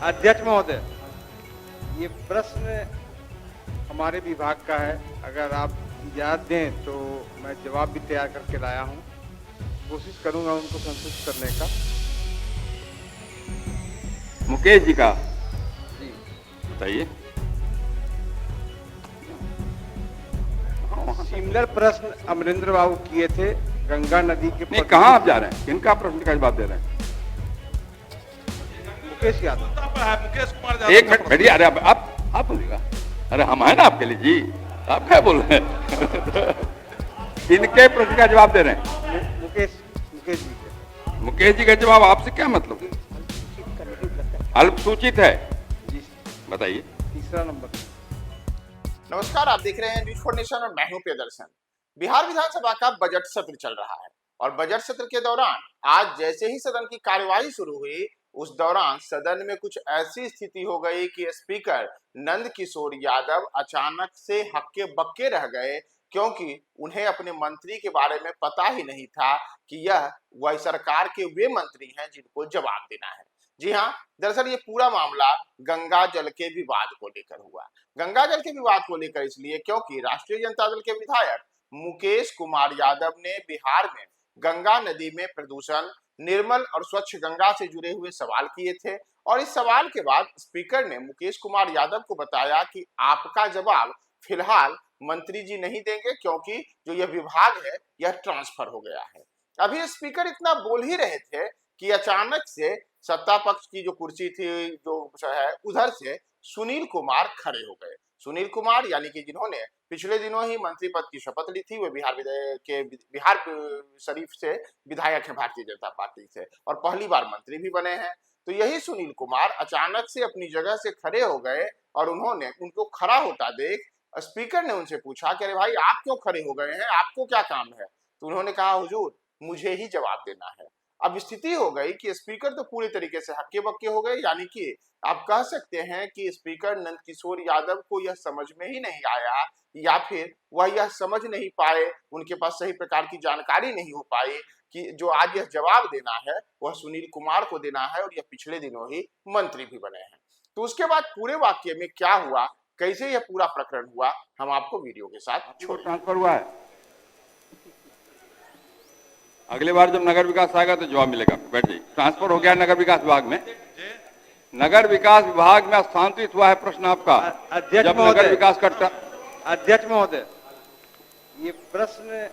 अध्यक्ष महोदय, ये प्रश्न हमारे विभाग का है। अगर आप इजाज़त दें तो मैं जवाब भी तैयार करके लाया हूँ। कोशिश करूंगा उनको संतुष्ट करने का। मुकेश जी का जी बताइए। सिमिलर प्रश्न अमरेंद्र बाबू किए थे गंगा नदी के। नहीं, कहाँ आप जा रहे हैं? किनका प्रश्न का जवाब दे रहे हैं? मुकेश यादव। मुकेश कुमार यादव। एक मिनट बैठिए। अरे आप बोलिएगा। अरे हम हैं ना आपके लिए जी। आप क्या बोल रहे हैं? किनके प्रश्न का जवाब दे रहे हैं? मुकेश जी के। मुकेश जी का जवाब आपसे क्या मतलब? अल्पसूचित है जी बताइए। तीसरा नंबर। नमस्कार, आप देख रहे हैं न्यूज फॉर नेशन और मैं हूं प्रियदर्शन। बिहार विधानसभा का बजट सत्र चल रहा है और बजट सत्र के दौरान आज जैसे ही सदन की कार्यवाही शुरू हुई, उस दौरान सदन में कुछ ऐसी स्थिति हो गई कि स्पीकर नंद किशोर यादव अचानक से हक्के बक्के रह गए, क्योंकि उन्हें अपने मंत्री के बारे में पता ही नहीं था कि यह वह सरकार के वे मंत्री हैं जिनको जवाब देना है। जी हाँ, दरअसल ये पूरा मामला गंगा जल के विवाद को लेकर हुआ। गंगा जल के विवाद को लेकर इसलिए क्योंकि राष्ट्रीय जनता दल के विधायक मुकेश कुमार यादव ने बिहार में गंगा नदी में प्रदूषण, निर्मल और स्वच्छ गंगा से जुड़े हुए सवाल किए थे और इस सवाल के बाद स्पीकर ने मुकेश कुमार यादव को बताया कि आपका जवाब फिलहाल मंत्री जी नहीं देंगे, क्योंकि जो यह विभाग है यह ट्रांसफर हो गया है। अभी स्पीकर इतना बोल ही रहे थे कि अचानक से सत्ता पक्ष की जो कुर्सी थी जो है उधर से सुनील कुमार खड़े हो गए। सुनील कुमार यानी कि जिन्होंने पिछले दिनों ही मंत्री पद की शपथ ली थी, वे बिहार शरीफ से विधायक हैं भारतीय जनता पार्टी से और पहली बार मंत्री भी बने हैं। तो यही सुनील कुमार अचानक से अपनी जगह से खड़े हो गए और उनको खड़ा होता देख स्पीकर ने उनसे पूछा कि अरे भाई आप क्यों खड़े हो गए हैं, आपको क्या काम है? तो उन्होंने कहा हुजूर मुझे ही जवाब देना है। अब स्थिति हो गई कि स्पीकर तो पूरी तरीके से हक्के बक्के हो गए, यानी कि आप कह सकते हैं कि स्पीकर नंद किशोर यादव को यह समझ में ही नहीं आया या फिर वह यह समझ नहीं पाए, उनके पास सही प्रकार की जानकारी नहीं हो पाई कि जो आज यह जवाब देना है वह सुनील कुमार को देना है और यह पिछले दिनों ही मंत्री भी बने हैं। तो उसके बाद पूरे वाक्य में क्या हुआ, कैसे यह पूरा प्रकरण हुआ, हम आपको वीडियो के साथ ट्रांसफर हुआ है। अगली बार जब नगर विकास आएगा तो जवाब मिलेगा। बैठ जाइए। ट्रांसफर हो गया नगर विकास विभाग में। नगर विकास विभाग में स्थानांतरित हुआ है प्रश्न आपका। अध्यक्ष जब नगर विकास का अध्यक्ष महोदय, ये प्रश्न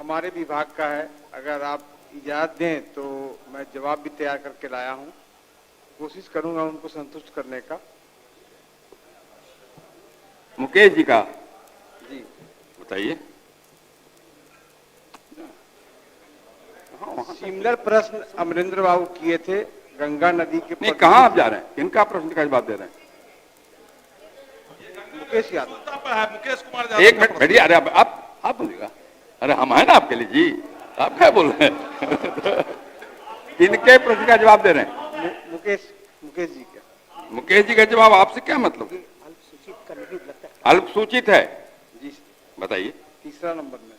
हमारे विभाग का है। अगर आप इजाज़त दें तो मैं जवाब भी तैयार करके लाया हूँ। कोशिश करूंगा उनको संतुष्ट करने का। मुकेश जी का जी बताइए। सिमिलर प्रश्न अमरेंद्र बाबू किए थे गंगा नदी के। नहीं, कहाँ आप जा रहे हैं? किनका प्रश्न का जवाब दे रहे हैं? मुकेश यादव। मुकेश कुमार यादव। एक मिनट बैठिए। अरे आप बोलिएगा। अरे हम हैं ना आपके लिए जी। आप क्या बोल रहे हैं? किनके प्रश्न का जवाब दे रहे हैं? मुकेश जी का। मुकेश जी का जवाब आपसे क्या मतलब? अल्पसूचित है जी बताइए। तीसरा नंबर में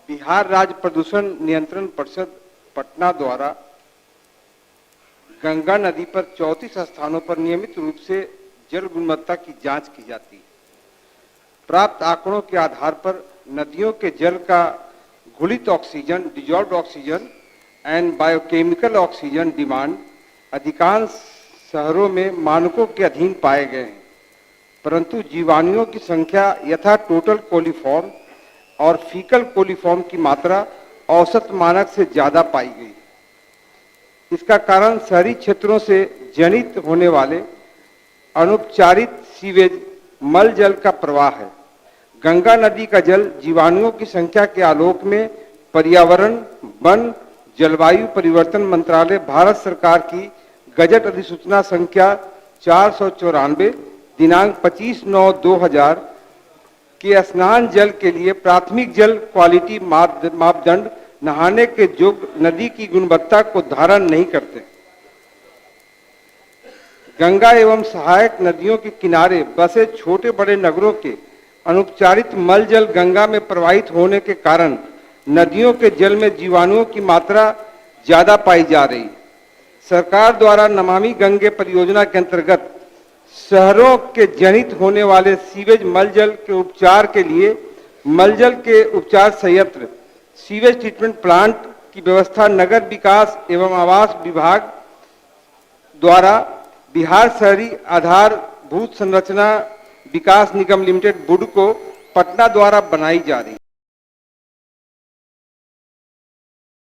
बिहार राज्य प्रदूषण नियंत्रण परिषद पटना द्वारा गंगा नदी पर 34 स्थानों पर नियमित रूप से जल गुणवत्ता की जांच की जाती है। प्राप्त आंकड़ों के आधार पर नदियों के जल का घुलित oxygen, dissolved oxygen and biochemical oxygen demand अधिकांश शहरों में मानकों के अधीन पाए गए हैं, परंतु जीवाणुओं की संख्या यथा टोटल कोलिफॉर्म और फीकल कोलिफॉर्म की मात्रा औसत मानक से ज्यादा पाई गई। इसका कारण शहरी क्षेत्रों से जनित होने वाले अनुपचारित सीवेज मल जल का प्रवाह है। गंगा नदी का जल जीवाणुओं की संख्या के आलोक में पर्यावरण, वन, जलवायु परिवर्तन मंत्रालय भारत सरकार की गजट अधिसूचना संख्या 494 दिनांक 25/9/2000 के स्नान जल के लिए प्राथमिक जल क्वालिटी मापदंड नहाने के योग्य नदी की गुणवत्ता को धारण नहीं करते। गंगा एवं सहायक नदियों के किनारे बसे छोटे बड़े नगरों के अनुपचारित मल जल गंगा में प्रवाहित होने के कारण नदियों के जल में जीवाणुओं की मात्रा ज्यादा पाई जा रही है। सरकार द्वारा नमामि गंगे परियोजना के अंतर्गत शहरों के जनित होने वाले सीवेज मलजल के उपचार के लिए मलजल के उपचार संयंत्र सीवेज ट्रीटमेंट प्लांट की व्यवस्था नगर विकास एवं आवास विभाग द्वारा बिहार शहरी आधारभूत संरचना विकास निगम लिमिटेड बुडको पटना द्वारा बनाई जा रही है।